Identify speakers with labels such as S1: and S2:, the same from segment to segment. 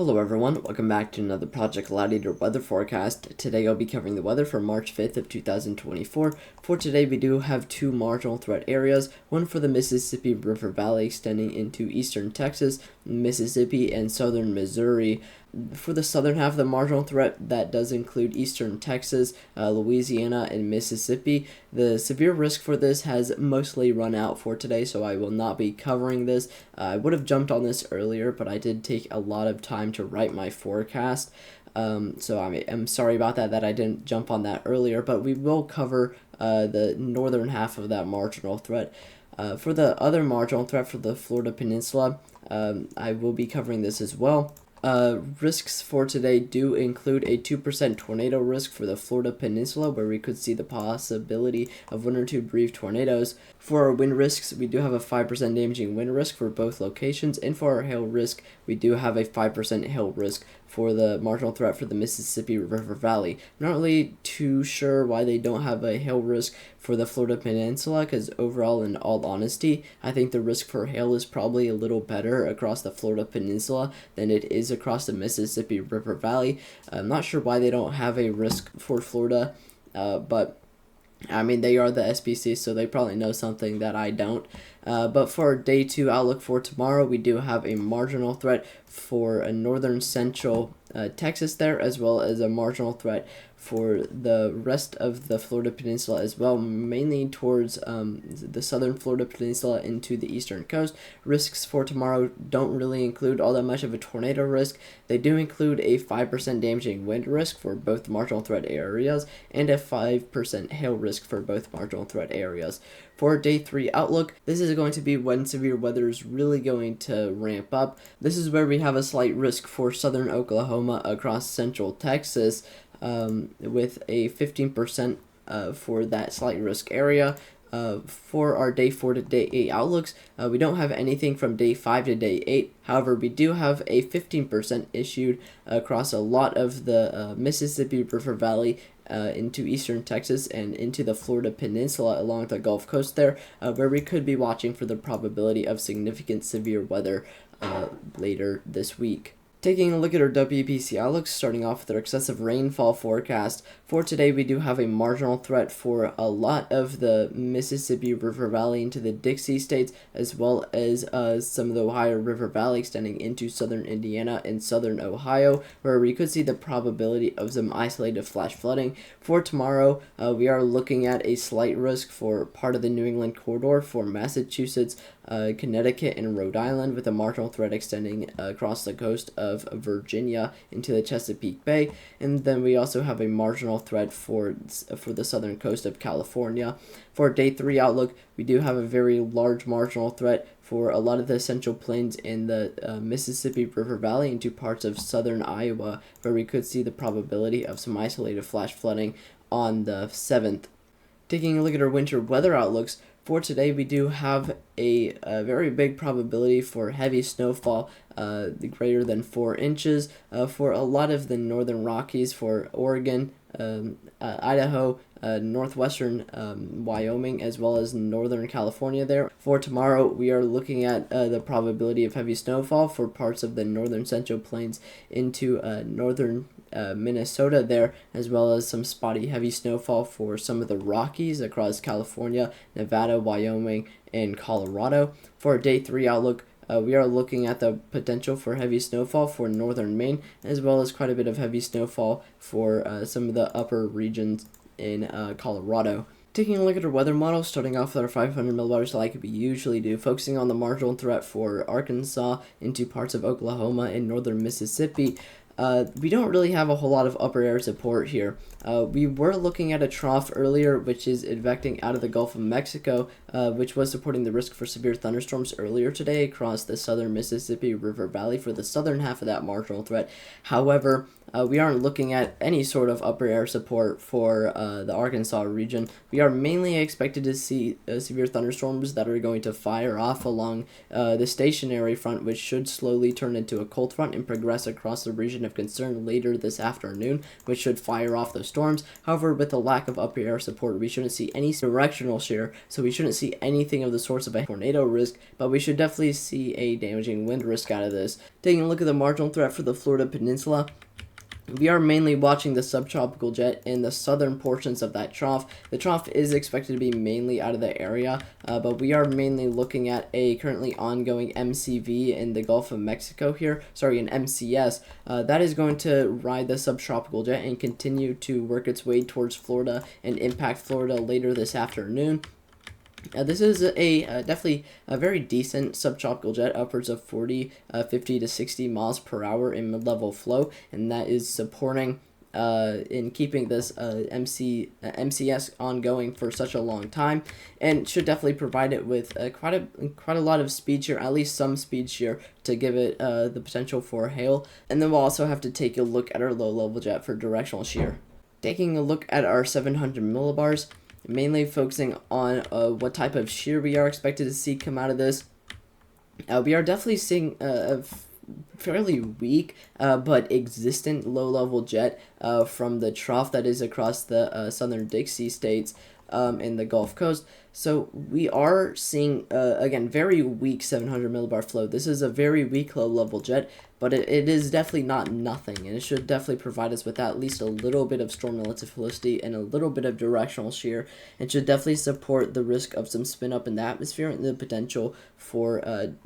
S1: Hello everyone, welcome back to another Project Gladiator weather forecast. Today I'll be covering the weather for March 5th of 2024. For today we do have two marginal threat areas, one for the Mississippi River Valley extending into eastern Texas, Mississippi, and southern Missouri. For the southern half of the marginal threat, that does include eastern Texas, Louisiana, and Mississippi. The severe risk for this has mostly run out for today, so I will not be covering this. I would have jumped on this earlier, but I did take a lot of time to write my forecast. So I'm sorry about that I didn't jump on that earlier, but we will cover the northern half of that marginal threat. For the other marginal threat for the Florida Peninsula, I will be covering this as well. Risks for today do include a 2% tornado risk for the Florida Peninsula, where we could see the possibility of 1 or 2 brief tornadoes. For our wind risks, we do have a 5% damaging wind risk for both locations, and for our hail risk, we do have a 5% hail risk for the marginal threat for the Mississippi River Valley. I'm not really too sure why they don't have a hail risk for the Florida Peninsula, because overall, in all honesty, I think the risk for hail is probably a little better across the Florida Peninsula than it is across the Mississippi River Valley. I'm not sure why they don't have a risk for Florida, but I mean, they are the SPC, so they probably know something that I don't. But for day 2 outlook for tomorrow, we do have a marginal threat for a northern central Texas there, as well as a marginal threat for the rest of the Florida Peninsula as well, mainly towards the southern Florida Peninsula into the eastern coast. Risks for tomorrow don't really include all that much of a tornado risk. They do include a 5% damaging wind risk for both marginal threat areas and a 5% hail risk for both marginal threat areas. For day 3 outlook, this is going to be when severe weather is really going to ramp up. This is where we have a slight risk for southern Oklahoma across central Texas, with a 15% for that slight risk area. For our day 4 to day 8 outlooks, we don't have anything from day 5 to day 8. However, we do have a 15% issued across a lot of the Mississippi River Valley into eastern Texas and into the Florida Peninsula along the Gulf Coast there, where we could be watching for the probability of significant severe weather later this week. Taking a look at our WPC outlooks, starting off with our excessive rainfall forecast. For today, we do have a marginal threat for a lot of the Mississippi River Valley into the Dixie states, as well as some of the Ohio River Valley extending into southern Indiana and southern Ohio, where we could see the probability of some isolated flash flooding. For tomorrow, we are looking at a slight risk for part of the New England corridor for Massachusetts, Connecticut, and Rhode Island, with a marginal threat extending across the coast of Virginia into the Chesapeake Bay. And then we also have a marginal threat for the southern coast of California. For day 3 outlook, we do have a very large marginal threat for a lot of the central plains in the Mississippi River Valley into parts of southern Iowa, where we could see the probability of some isolated flash flooding on the 7th. Taking a look at our winter weather outlooks, for today, we do have a very big probability for heavy snowfall, greater than 4 inches, for a lot of the northern Rockies, for Oregon, Idaho, northwestern Wyoming, as well as northern California there. For tomorrow, we are looking at the probability of heavy snowfall for parts of the northern central plains into northern Minnesota there, as well as some spotty heavy snowfall for some of the Rockies across California, Nevada, Wyoming, and Colorado. For our day 3 outlook, we are looking at the potential for heavy snowfall for northern Maine, as well as quite a bit of heavy snowfall for some of the upper regions in Colorado. Taking a look at our weather model, starting off with our 500 milliwatts like we usually do, focusing on the marginal threat for Arkansas into parts of Oklahoma and northern Mississippi. We don't really have a whole lot of upper air support here. We were looking at a trough earlier, which is advecting out of the Gulf of Mexico, which was supporting the risk for severe thunderstorms earlier today across the southern Mississippi River Valley for the southern half of that marginal threat. However, we aren't looking at any sort of upper air support for the Arkansas region. We are mainly expected to see severe thunderstorms that are going to fire off along the stationary front, which should slowly turn into a cold front and progress across the region of concern later this afternoon, which should fire off those storms. However, with the lack of upper air support, we shouldn't see any directional shear, so we shouldn't see anything of the sorts of a tornado risk, but we should definitely see a damaging wind risk out of this. Taking a look at the marginal threat for the Florida Peninsula, we are mainly watching the subtropical jet in the southern portions of that trough. The trough is expected to be mainly out of the area, but we are mainly looking at a currently ongoing MCV in the Gulf of Mexico here. Sorry, an MCS. That is going to ride the subtropical jet and continue to work its way towards Florida and impact Florida later this afternoon. This is definitely a very decent subtropical jet, upwards of 50 to 60 miles per hour in mid-level flow, and that is supporting in keeping this MCS ongoing for such a long time, and should definitely provide it with quite a lot of speed shear, at least some speed shear, to give it the potential for hail. And then we'll also have to take a look at our low-level jet for directional shear. Taking a look at our 700 millibars, mainly focusing on what type of shear we are expected to see come out of this. We are definitely seeing a fairly weak but existent low-level jet from the trough that is across the southern Dixie states in the Gulf Coast. So we are seeing, again, very weak 700 millibar flow. This is a very weak low-level jet, but it is definitely not nothing, and it should definitely provide us with at least a little bit of storm relative velocity and a little bit of directional shear, and should definitely support the risk of some spin up in the atmosphere and the potential for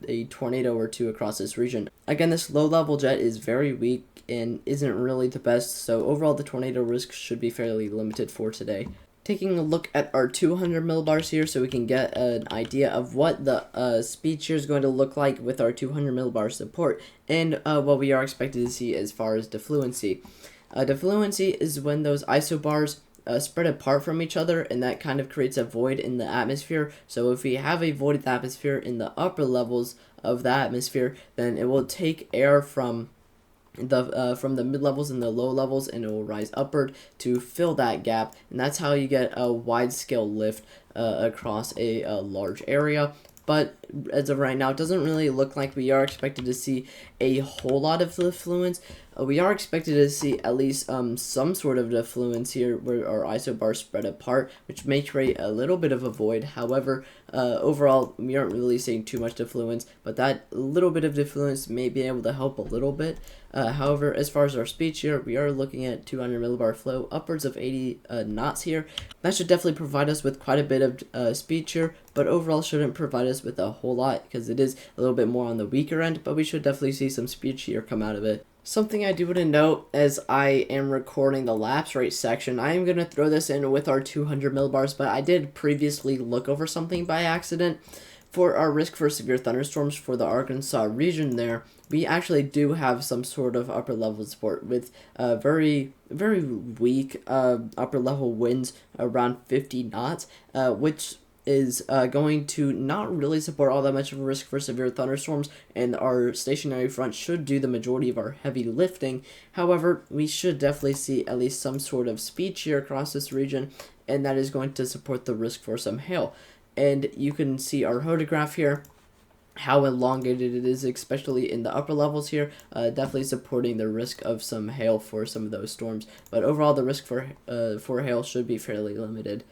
S1: a tornado or two across this region. Again, this low-level jet is very weak and isn't really the best, so overall the tornado risk should be fairly limited for today. Taking a look at our 200 millibars here so we can get an idea of what the speed shear is going to look like with our 200 millibar support, and what we are expected to see as far as defluency. Defluency is when those isobars spread apart from each other, and that kind of creates a void in the atmosphere. So if we have a void in the atmosphere in the upper levels of the atmosphere, then it will take air from the mid levels and the low levels, and it will rise upward to fill that gap, and that's how you get a wide scale lift across a large area. But as of right now, it doesn't really look like we are expected to see a whole lot of defluence. We are expected to see at least some sort of defluence here where our isobars spread apart, which may create a little bit of a void. However, overall, we aren't really seeing too much defluence, but that little bit of defluence may be able to help a little bit. However, as far as our speed shear, we are looking at 200 millibar flow, upwards of 80 knots here. That should definitely provide us with quite a bit of speed shear, but overall shouldn't provide us with a whole lot because it is a little bit more on the weaker end, but we should definitely see some speed shear come out of it. Something I do want to note as I am recording the lapse rate section, I am going to throw this in with our 200 millibars, but I did previously look over something by accident. For our risk for severe thunderstorms for the Arkansas region there, we actually do have some sort of upper level support with very weak upper level winds around 50 knots, which is going to not really support all that much of a risk for severe thunderstorms, and our stationary front should do the majority of our heavy lifting. However, we should definitely see at least some sort of speed shear across this region, and that is going to support the risk for some hail. And you can see our photograph here, how elongated it is, especially in the upper levels here, definitely supporting the risk of some hail for some of those storms. But overall, the risk for hail should be fairly limited.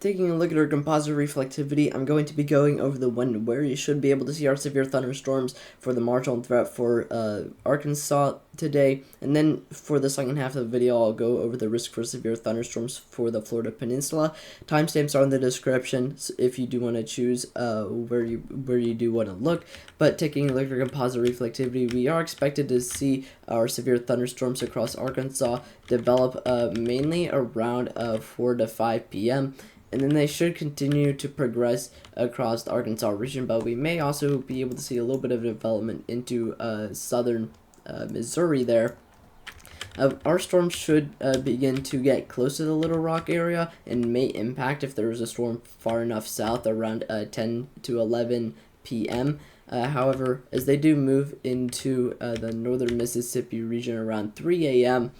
S1: Taking a look at our composite reflectivity, I'm going to be going over the when and where you should be able to see our severe thunderstorms for the marginal threat for Arkansas today. And then for the second half of the video, I'll go over the risk for severe thunderstorms for the Florida Peninsula. Timestamps are in the description if you do want to choose where you do want to look. But taking a look at composite reflectivity, we are expected to see our severe thunderstorms across Arkansas develop mainly around 4 to 5 p.m. And then they should continue to progress across the Arkansas region, but we may also be able to see a little bit of development into southern Missouri there. Our storm should begin to get close to the Little Rock area and may impact if there is a storm far enough south around 10 to 11 p.m. However, as they do move into the northern Mississippi region around 3 a.m.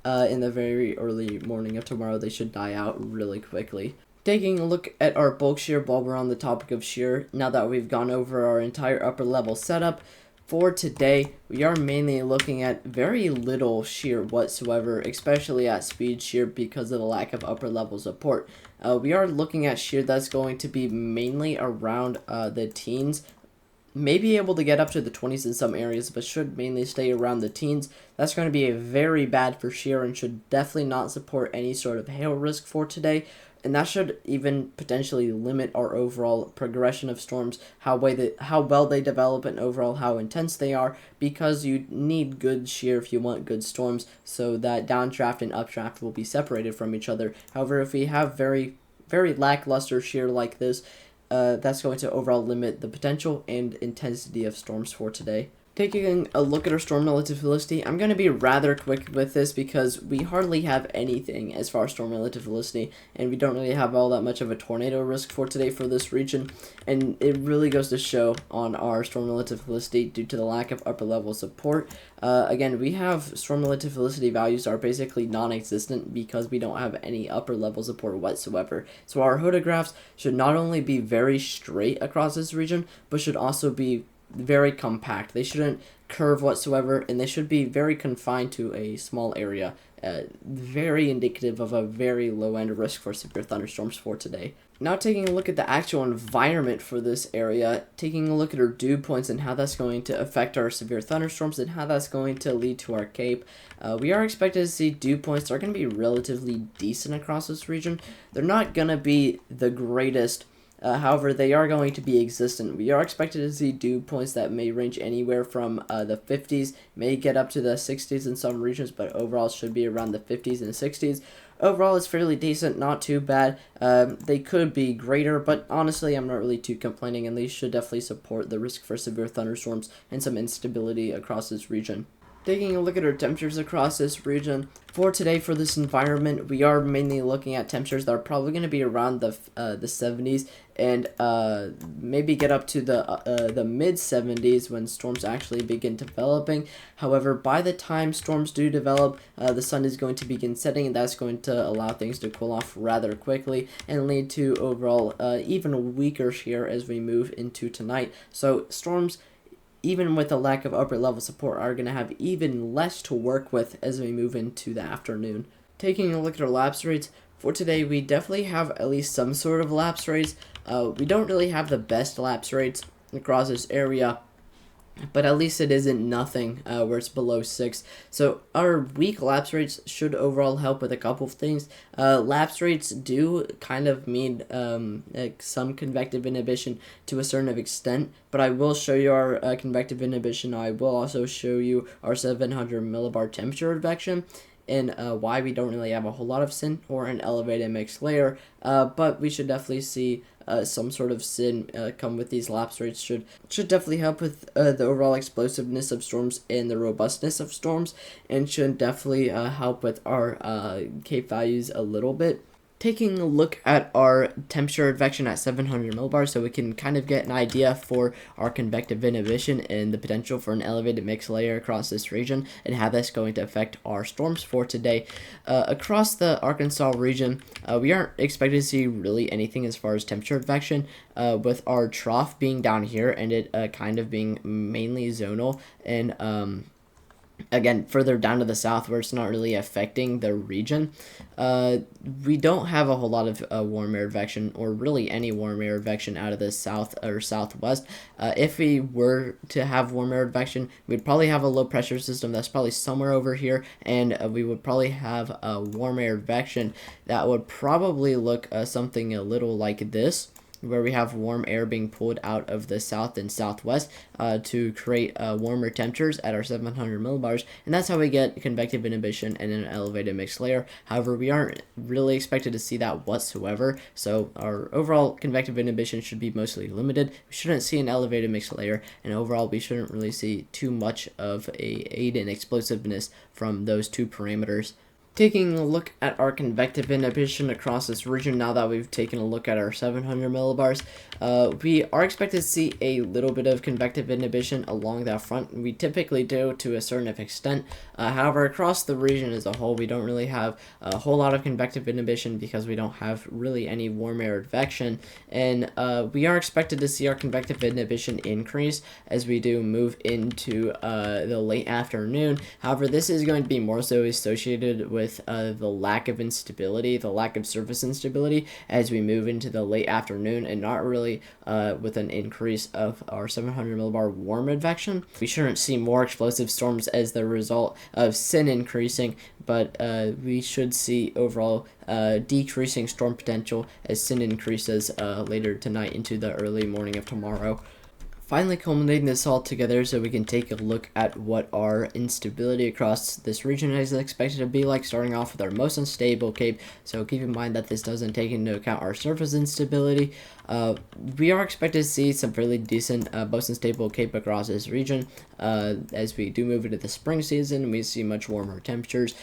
S1: In the very early morning of tomorrow, they should die out really quickly. Taking a look at our bulk shear while we're on the topic of shear, now that we've gone over our entire upper level setup, For today, we are mainly looking at very little shear whatsoever, especially at speed shear because of the lack of upper level support. We are looking at shear that's going to be mainly around the teens, maybe able to get up to the 20s in some areas, but should mainly stay around the teens. That's going to be very bad for shear and should definitely not support any sort of hail risk for today. And that should even potentially limit our overall progression of storms, how well they develop, and overall how intense they are, because you need good shear if you want good storms, so that downdraft and updraft will be separated from each other. However, if we have very lackluster shear like this, that's going to overall limit the potential and intensity of storms for today. Taking a look at our storm relative velocity, I'm going to be rather quick with this because we hardly have anything as far as storm relative velocity, and we don't really have all that much of a tornado risk for today for this region, and it really goes to show on our storm relative velocity due to the lack of upper level support. Again, we have storm relative velocity values are basically non-existent because we don't have any upper level support whatsoever. So our hodographs should not only be very straight across this region, but should also be very compact. They shouldn't curve whatsoever, and they should be very confined to a small area. Very indicative of a very low end risk for severe thunderstorms for today. Now taking a look at the actual environment for this area, taking a look at our dew points and how that's going to affect our severe thunderstorms and how that's going to lead to our cape. We are expected to see dew points are going to be relatively decent across this region. They're not going to be the greatest. However, they are going to be existent. We are expected to see dew points that may range anywhere from the 50s, may get up to the 60s in some regions, but overall should be around the 50s and 60s. Overall, it's fairly decent, not too bad. They could be greater, but honestly, I'm not really too complaining, and these should definitely support the risk for severe thunderstorms and some instability across this region. Taking a look at our temperatures across this region, for today for this environment, we are mainly looking at temperatures that are probably going to be around the 70s and maybe get up to the mid 70s when storms actually begin developing. However, by the time storms do develop, the sun is going to begin setting, and that's going to allow things to cool off rather quickly and lead to overall even weaker shear as we move into tonight. So storms, even with a lack of upper level support, are going to have even less to work with as we move into the afternoon. Taking a look at our lapse rates, for today we definitely have at least some sort of lapse rates. We don't really have the best lapse rates across this area, but at least it isn't nothing where it's below 6. So our weak lapse rates should overall help with a couple of things. Lapse rates do kind of mean some convective inhibition to a certain extent, but I will show you our convective inhibition. I will also show you our 700 millibar temperature advection, and why we don't really have a whole lot of sin or an elevated mixed layer, but we should definitely see some sort of sin come with these lapse rates. Should definitely help with the overall explosiveness of storms and the robustness of storms, and should definitely help with our cape values a little bit. Taking a look at our temperature advection at 700 millibars, so we can kind of get an idea for our convective inhibition and the potential for an elevated mixed layer across this region and how that's going to affect our storms for today. Across the Arkansas region, we aren't expected to see really anything as far as temperature advection, with our trough being down here and it kind of being mainly zonal, and again, further down to the south where it's not really affecting the region, we don't have a whole lot of warm air advection, or really any warm air advection out of the south or southwest. If we were to have warm air advection, we'd probably have a low pressure system that's probably somewhere over here, and we would probably have a warm air advection that would probably look something a little like this, where we have warm air being pulled out of the south and southwest to create warmer temperatures at our 700 millibars, and that's how we get convective inhibition and an elevated mixed layer. However, we aren't really expected to see that whatsoever, so our overall convective inhibition should be mostly limited. We shouldn't see an elevated mixed layer, and overall we shouldn't really see too much of a aid in explosiveness from those two parameters. Taking a look at our convective inhibition across this region, now that we've taken a look at our 700 millibars, we are expected to see a little bit of convective inhibition along that front. We typically do to a certain extent. However, across the region as a whole, we don't really have a whole lot of convective inhibition because we don't have really any warm air advection. And we are expected to see our convective inhibition increase as we do move into the late afternoon. However, this is going to be more so associated with the lack of instability, the lack of surface instability as we move into the late afternoon, and not really with an increase of our 700 millibar warm advection. We shouldn't see more explosive storms as the result of SIN increasing, but we should see overall decreasing storm potential as SIN increases later tonight into the early morning of tomorrow. Finally, culminating this all together so we can take a look at what our instability across this region is expected to be like, starting off with our most unstable cape. So keep in mind that this doesn't take into account our surface instability. We are expected to see some fairly decent most unstable cape across this region as we do move into the spring season. We see much warmer temperatures.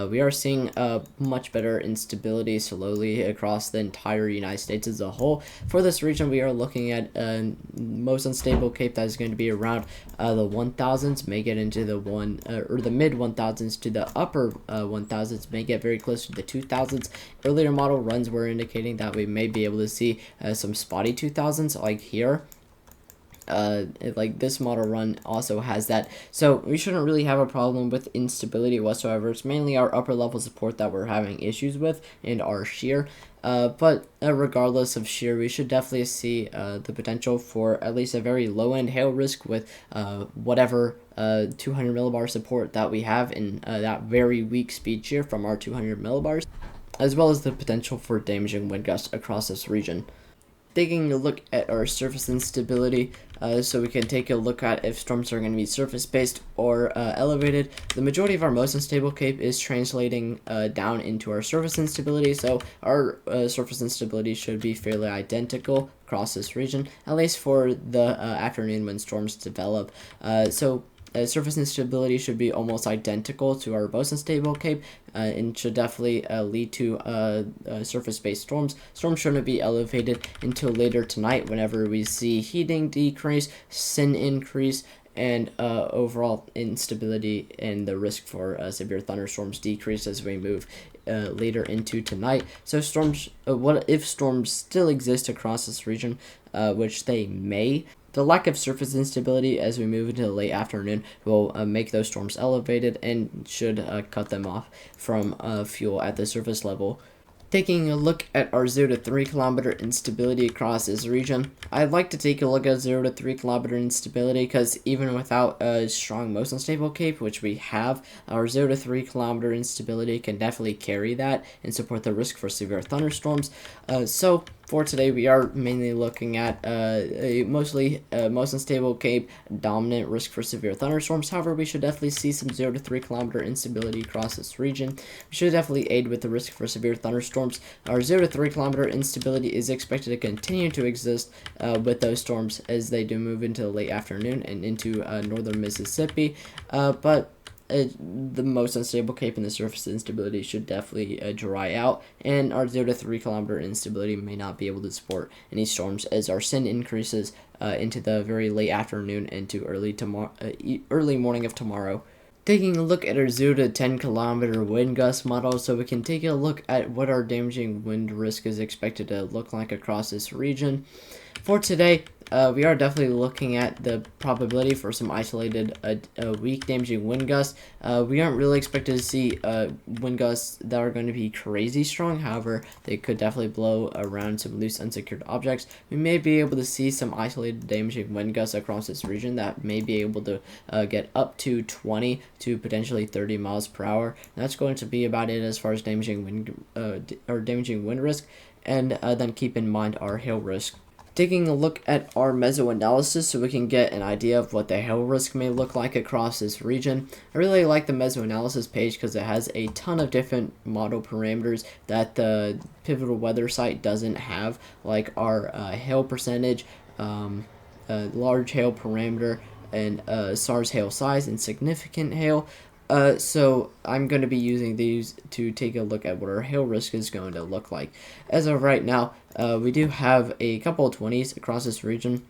S1: We are seeing much better instability slowly across the entire United States as a whole. For this region, we are looking at most unstable cape that is going to be around the 1000s, may get into the the mid 1000s to the upper 1000s, may get very close to the 2000s. Earlier model runs were indicating that we may be able to see some spotty 2000s like here. Like this model run also has that, so we shouldn't really have a problem with instability whatsoever. It's mainly our upper level support that we're having issues with, and our shear. But regardless of shear, we should definitely see the potential for at least a very low end hail risk with whatever 200 millibar support that we have in that very weak speed shear from our 200 millibars, as well as the potential for damaging wind gusts across this region. Taking a look at our surface instability, so we can take a look at if storms are going to be surface-based or elevated. The majority of our most unstable cape is translating down into our surface instability, so our surface instability should be fairly identical across this region, at least for the afternoon when storms develop. Surface instability should be almost identical to our most unstable cape, and should definitely lead to surface-based storms. Storms shouldn't be elevated until later tonight whenever we see heating decrease, SIN increase, and overall instability and the risk for severe thunderstorms decrease as we move later into tonight. So storms, what if storms still exist across this region, which they may. The lack of surface instability as we move into the late afternoon will make those storms elevated and should cut them off from fuel at the surface level. Taking a look at our 0 to 3 kilometer instability across this region, I'd like to take a look at 0 to 3 kilometer instability because even without a strong most unstable cape, which we have, our 0 to 3 kilometer instability can definitely carry that and support the risk for severe thunderstorms. So for today, we are mainly looking at a mostly most unstable cape, dominant risk for severe thunderstorms. However, we should definitely see some 0 to 3 kilometer instability across this region. We should definitely aid with the risk for severe thunderstorms. Our 0 to 3 kilometer instability is expected to continue to exist with those storms as they do move into the late afternoon and into northern Mississippi. But the most unstable cape and the surface instability should definitely dry out, and our 0 to 3 kilometer instability may not be able to support any storms as our SIN increases into the very late afternoon and to early morning of tomorrow. Taking a look at our 0 to 10 kilometer wind gust model, so we can take a look at what our damaging wind risk is expected to look like across this region. For today, we are definitely looking at the probability for some isolated weak damaging wind gusts. We aren't really expected to see wind gusts that are going to be crazy strong. However, they could definitely blow around some loose unsecured objects. We may be able to see some isolated damaging wind gusts across this region that may be able to get up to 20 to potentially 30 miles per hour. And that's going to be about it as far as damaging wind risk. And then keep in mind our hail risk. Taking a look at our meso-analysis so we can get an idea of what the hail risk may look like across this region. I really like the meso-analysis page because it has a ton of different model parameters that the Pivotal Weather site doesn't have, like our hail percentage, large hail parameter, and SARS hail size, and significant hail. So I'm going to be using these to take a look at what our hail risk is going to look like. As of right now, we do have a couple of 20s across this region,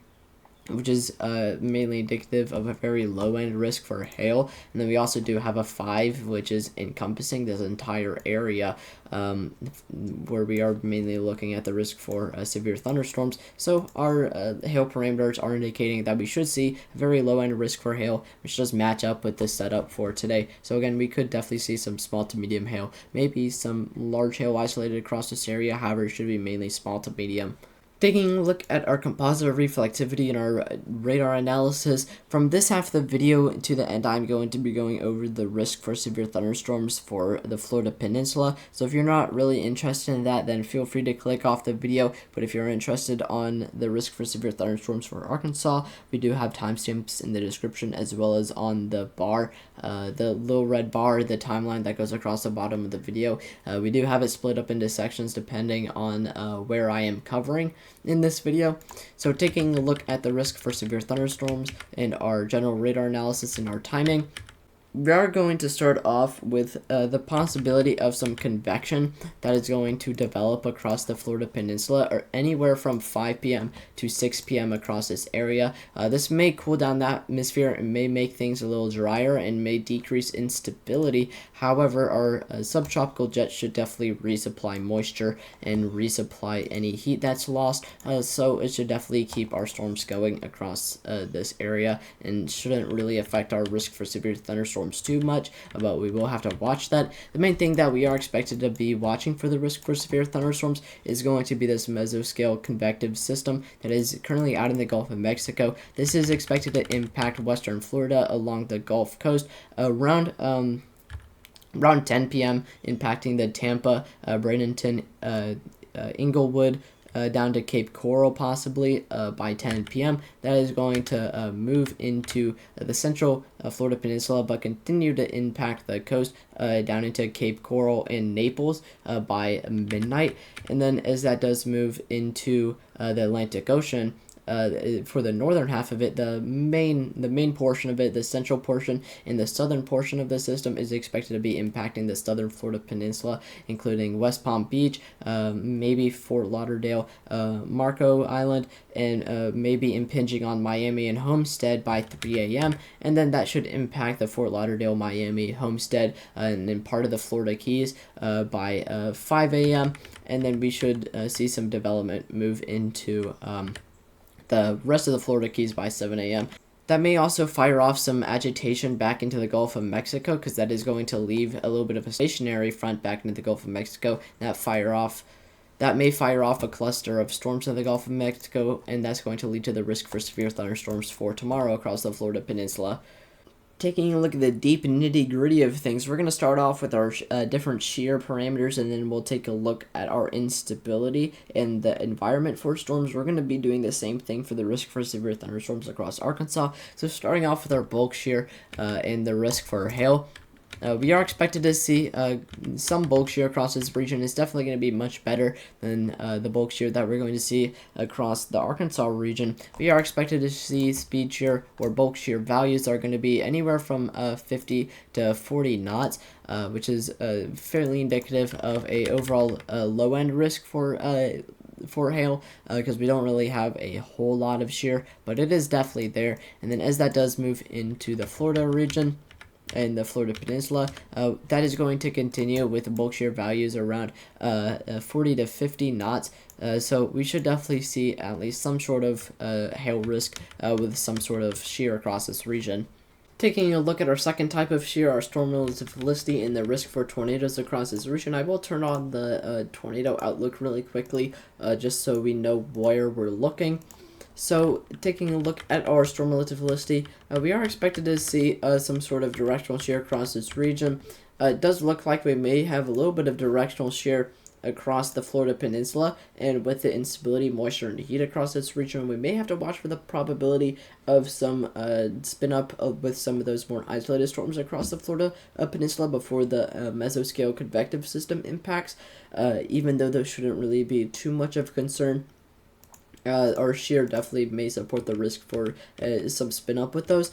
S1: which is mainly indicative of a very low end risk for hail. And then we also do have a 5, which is encompassing this entire area, where we are mainly looking at the risk for severe thunderstorms. So our hail parameters are indicating that we should see a very low end risk for hail, which does match up with the setup for today. So again, we could definitely see some small to medium hail, maybe some large hail isolated across this area. However, it should be mainly small to medium. Taking a look at our composite reflectivity and our radar analysis, from this half of the video to the end, I'm going to be going over the risk for severe thunderstorms for the Florida Peninsula. So if you're not really interested in that, then feel free to click off the video. But if you're interested on the risk for severe thunderstorms for Arkansas, we do have timestamps in the description, as well as on the bar, the little red bar, the timeline that goes across the bottom of the video. We do have it split up into sections depending on where I am covering in this video. So taking a look at the risk for severe thunderstorms and our general radar analysis and our timing, we are going to start off with the possibility of some convection that is going to develop across the Florida Peninsula, or anywhere from 5 p.m. to 6 p.m. across this area. This may cool down the atmosphere and may make things a little drier and may decrease instability. However, our subtropical jets should definitely resupply moisture and resupply any heat that's lost. So it should definitely keep our storms going across this area and shouldn't really affect our risk for severe thunderstorms too much, but we will have to watch that. The main thing that we are expected to be watching for the risk for severe thunderstorms is going to be this mesoscale convective system that is currently out in the Gulf of Mexico. This is expected to impact western Florida along the Gulf Coast around 10 p.m., impacting the Tampa, Bradenton, Inglewood, down to Cape Coral possibly by 10 p.m. That is going to move into the central Florida Peninsula, but continue to impact the coast down into Cape Coral and Naples by midnight. And then as that does move into the Atlantic Ocean, for the northern half of it, the main portion of it, the central portion and the southern portion of the system is expected to be impacting the southern Florida Peninsula, including West Palm Beach, maybe Fort Lauderdale, Marco Island, and maybe impinging on Miami and Homestead by 3 a.m. And then that should impact the Fort Lauderdale, Miami, Homestead, and then part of the Florida Keys by 5 a.m. And then we should see some development move into the rest of the Florida Keys by 7 a.m. That may also fire off some agitation back into the Gulf of Mexico, because that is going to leave a little bit of a stationary front back into the Gulf of Mexico. That may fire off a cluster of storms in the Gulf of Mexico, and that's going to lead to the risk for severe thunderstorms for tomorrow across the Florida Peninsula. Taking a look at the deep nitty-gritty of things, we're going to start off with our different shear parameters, and then we'll take a look at our instability and the environment for storms. We're going to be doing the same thing for the risk for severe thunderstorms across Arkansas. So starting off with our bulk shear and the risk for hail. We are expected to see some bulk shear across this region. It's definitely going to be much better than the bulk shear that we're going to see across the Arkansas region. We are expected to see speed shear or bulk shear values are going to be anywhere from 50 to 40 knots, which is fairly indicative of a overall low end risk for hail, because we don't really have a whole lot of shear, but it is definitely there. And then as that does move into the Florida region and the Florida Peninsula, that is going to continue with bulk shear values around 40 to 50 knots. So we should definitely see at least some sort of hail risk with some sort of shear across this region. Taking a look at our second type of shear, our storm relative felicity and the risk for tornadoes across this region, I will turn on the tornado outlook really quickly just so we know where we're looking. So, taking a look at our storm relative felicity, we are expected to see some sort of directional shear across this region. It does look like we may have a little bit of directional shear across the Florida Peninsula, and with the instability, moisture, and heat across this region, we may have to watch for the probability of some spin up with some of those more isolated storms across the Florida Peninsula before the mesoscale convective system impacts, even though those shouldn't really be too much of a concern. Our shear definitely may support the risk for some spin up with those.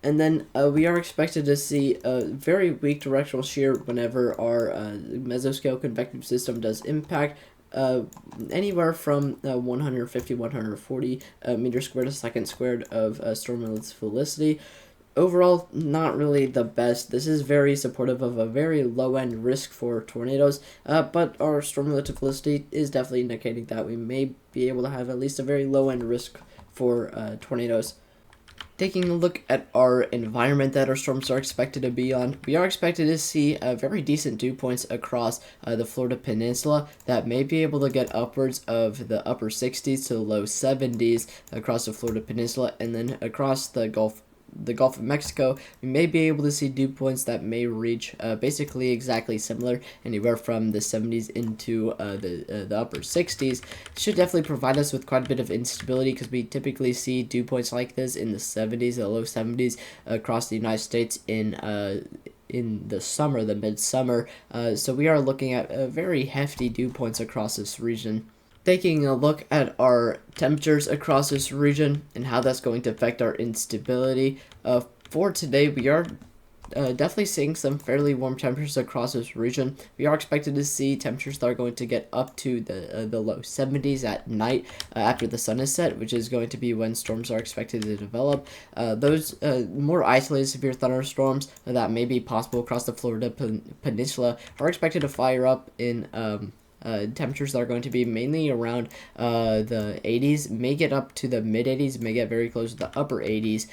S1: And then we are expected to see a very weak directional shear whenever our mesoscale convective system does impact. Anywhere from 150, 140 meters squared a second squared of storm velocity. Overall, not really the best. This is very supportive of a very low-end risk for tornadoes, but our storm relative velocity is definitely indicating that we may be able to have at least a very low-end risk for tornadoes. Taking a look at our environment that our storms are expected to be on, we are expected to see very decent dew points across the Florida Peninsula that may be able to get upwards of the upper 60s to the low 70s across the Florida Peninsula, and then across the Gulf of Mexico, we may be able to see dew points that may reach basically exactly similar, anywhere from the 70s into the upper 60s. Should definitely provide us with quite a bit of instability, because we typically see dew points like this in the 70s, the low 70s across the United States in the summer, the midsummer. So we are looking at very hefty dew points across this region. Taking a look at our temperatures across this region and how that's going to affect our instability. For today, we are definitely seeing some fairly warm temperatures across this region. We are expected to see temperatures that are going to get up to the low 70s at night after the sun is set, which is going to be when storms are expected to develop. Those more isolated severe thunderstorms that may be possible across the Florida Peninsula are expected to fire up in temperatures that are going to be mainly around the 80s, may get up to the mid 80s, may get very close to the upper 80s.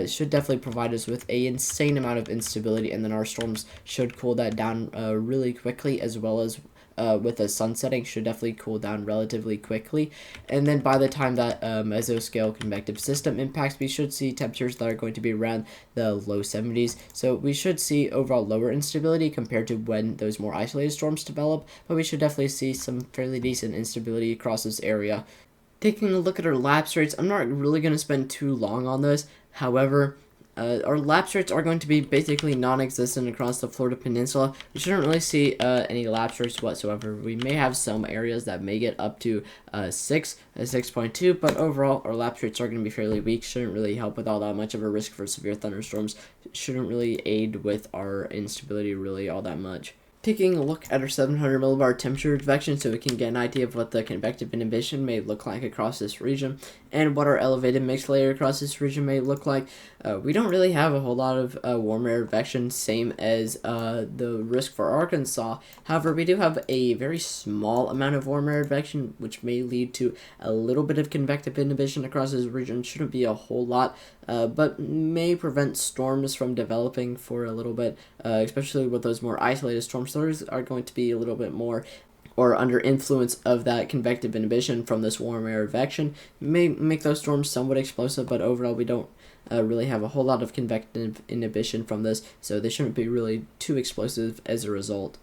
S1: Should definitely provide us with an insane amount of instability, and then our storms should cool that down really quickly, as well as with the sun setting should definitely cool down relatively quickly. And then by the time that mesoscale convective system impacts, we should see temperatures that are going to be around the low 70s. So we should see overall lower instability compared to when those more isolated storms develop, but we should definitely see some fairly decent instability across this area. Taking a look at our lapse rates, I'm not really going to spend too long on this. However, our lapse rates are going to be basically non-existent across the Florida Peninsula. We shouldn't really see any lapse rates whatsoever. We may have some areas that may get up to 6.2, but overall our lapse rates are going to be fairly weak. Shouldn't really help with all that much of a risk for severe thunderstorms. Shouldn't really aid with our instability really all that much. Taking a look at our 700 millibar temperature convection so we can get an idea of what the convective inhibition may look like across this region, and what our elevated mixed layer across this region may look like. We don't really have a whole lot of warm air advection, same as the risk for Arkansas. However, we do have a very small amount of warm air advection, which may lead to a little bit of convective inhibition across this region. Shouldn't be a whole lot, but may prevent storms from developing for a little bit, especially with those more isolated storms. Those are going to be a little bit more or under influence of that convective inhibition from this warm air advection. May make those storms somewhat explosive, but overall we don't really have a whole lot of convective inhibition from this, so they shouldn't be really too explosive as a result.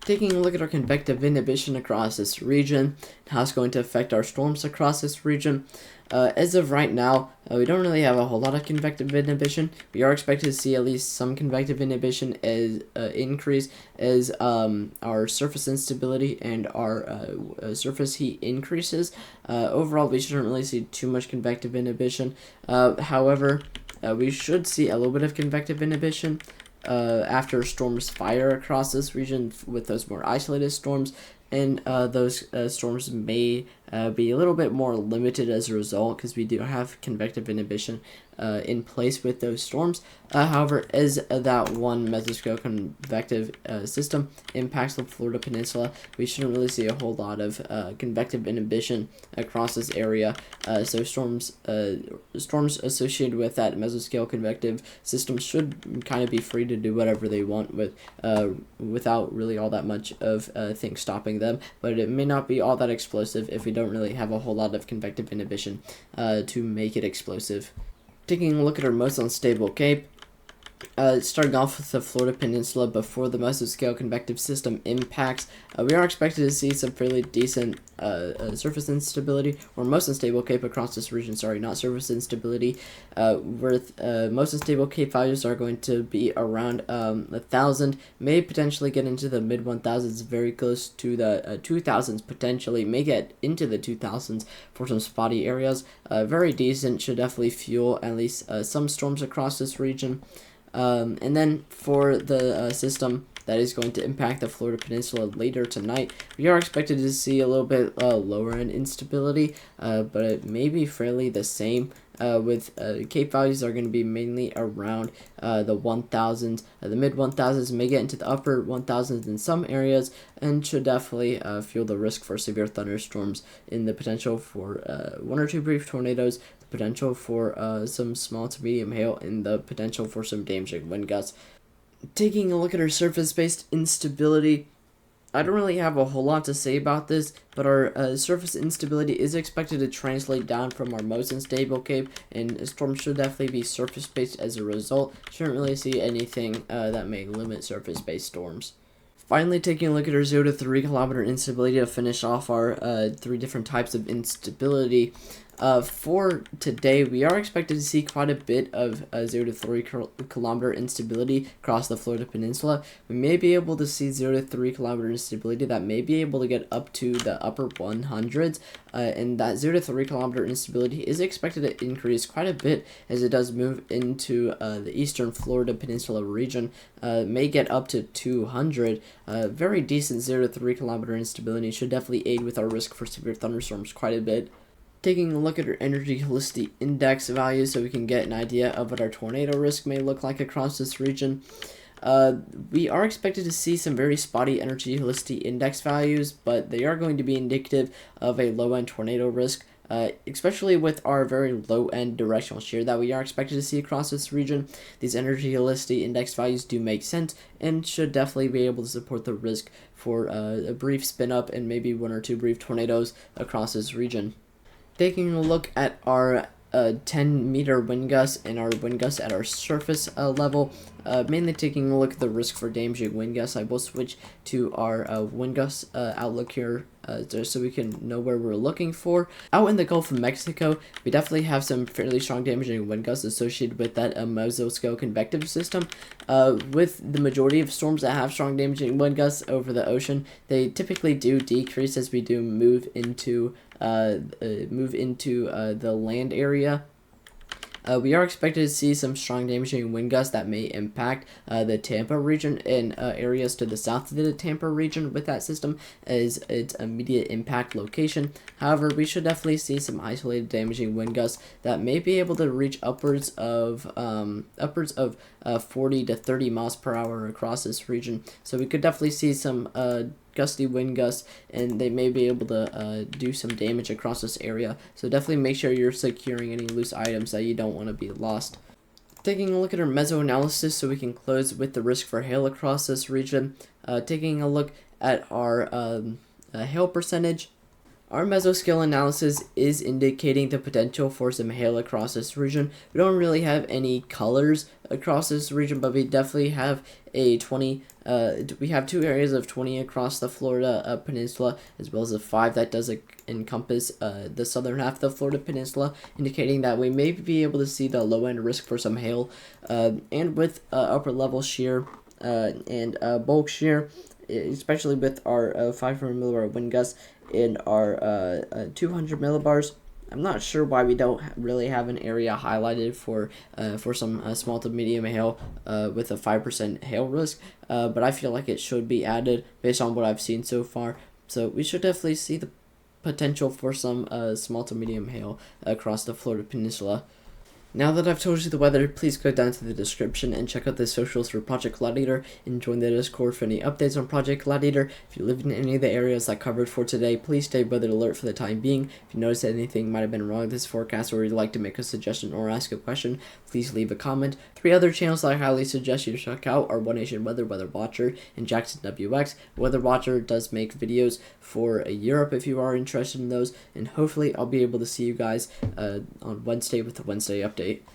S1: Taking a look at our convective inhibition across this region, how it's going to affect our storms across this region. As of right now, we don't really have a whole lot of convective inhibition. We are expected to see at least some convective inhibition as increase as our surface instability and our surface heat increases. Overall, we shouldn't really see too much convective inhibition. However, we should see a little bit of convective inhibition after storms fire across this region with those more isolated storms, and those storms may be a little bit more limited as a result, because we do have convective inhibition in place with those storms. However, as that one mesoscale convective system impacts the Florida Peninsula, we shouldn't really see a whole lot of convective inhibition across this area. So storms associated with that mesoscale convective system should kind of be free to do whatever they want with without really all that much of things stopping them. But it may not be all that explosive if we don't really have a whole lot of convective inhibition to make it explosive. Taking a look at our most unstable cape, Starting off with the Florida Peninsula before the mesoscale convective system impacts, we are expected to see some fairly decent surface instability, or most unstable Cape across this region. Sorry, not surface instability. With most unstable Cape values are going to be around 1,000, may potentially get into the mid 1,000s, very close to the 2,000s potentially, may get into the 2,000s for some spotty areas. Very decent, should definitely fuel at least some storms across this region. And then for the system that is going to impact the Florida Peninsula later tonight, we are expected to see a little bit lower in instability, but it may be fairly the same. With Cape values are going to be mainly around the 1,000s, the mid 1,000s, may get into the upper 1,000s in some areas, and should definitely fuel the risk for severe thunderstorms in the potential for 1 or 2 brief tornadoes, the potential for some small to medium hail, and the potential for some damaging wind gusts. Taking a look at our surface-based instability, I don't really have a whole lot to say about this, but our surface instability is expected to translate down from our most unstable Cape, and storms should definitely be surface-based as a result. Shouldn't really see anything that may limit surface-based storms. Finally, taking a look at our 0 to 3 kilometer instability to finish off our 3 different types of instability. For today, we are expected to see quite a bit of 0 to 3 kilometer instability across the Florida Peninsula. We may be able to see 0 to 3 kilometer instability that may be able to get up to the upper 100s, and that 0 to 3 kilometer instability is expected to increase quite a bit as it does move into the eastern Florida Peninsula region. May get up to 200. Very decent 0 to 3 kilometer instability should definitely aid with our risk for severe thunderstorms quite a bit. Taking a look at our energy helicity index values so we can get an idea of what our tornado risk may look like across this region. We are expected to see some very spotty energy helicity index values, but they are going to be indicative of a low-end tornado risk, especially with our very low-end directional shear that we are expected to see across this region. These energy helicity index values do make sense and should definitely be able to support the risk for a brief spin-up and maybe 1 or 2 brief tornadoes across this region. Taking a look at our 10-meter wind gusts and our wind gusts at our surface level, mainly taking a look at the risk for damaging wind gusts, I will switch to our wind gust outlook here just so we can know where we're looking for. Out in the Gulf of Mexico, we definitely have some fairly strong damaging wind gusts associated with that mesoscale convective system. With the majority of storms that have strong damaging wind gusts over the ocean, they typically do decrease as we do move into the land area. We are expected to see some strong damaging wind gusts that may impact the Tampa region and areas to the south of the Tampa region with that system as its immediate impact location. However, we should definitely see some isolated damaging wind gusts that may be able to reach upwards of 40 to 30 miles per hour across this region. So we could definitely see some gusty wind gusts, and they may be able to do some damage across this area. So definitely make sure you're securing any loose items that you don't want to be lost. Taking a look at our meso analysis so we can close with the risk for hail across this region. Taking a look at our hail percentage. Our mesoscale analysis is indicating the potential for some hail across this region. We don't really have any colors across this region, but we definitely have a 20. We have 2 areas of 20 across the Florida Peninsula, as well as a 5 that does encompass the southern half of the Florida Peninsula, indicating that we may be able to see the low-end risk for some hail. And with upper level shear and bulk shear, especially with our 500 millibar wind gusts and our 200 millibars. I'm not sure why we don't really have an area highlighted for some small to medium hail with a 5% hail risk, but I feel like it should be added based on what I've seen so far. So we should definitely see the potential for some small to medium hail across the Florida Peninsula. Now that I've told you the weather, please go down to the description and check out the socials for Project Gladiator and join the Discord for any updates on Project Gladiator. If you live in any of the areas I covered for today, please stay weather alert for the time being. If you notice that anything might have been wrong with this forecast or you'd like to make a suggestion or ask a question, please leave a comment. 3 other channels that I highly suggest you to check out are One Nation Weather, Weather Watcher, and JaxonWX. Weather Watcher does make videos for Europe if you are interested in those, and hopefully I'll be able to see you guys on Wednesday with the Wednesday update.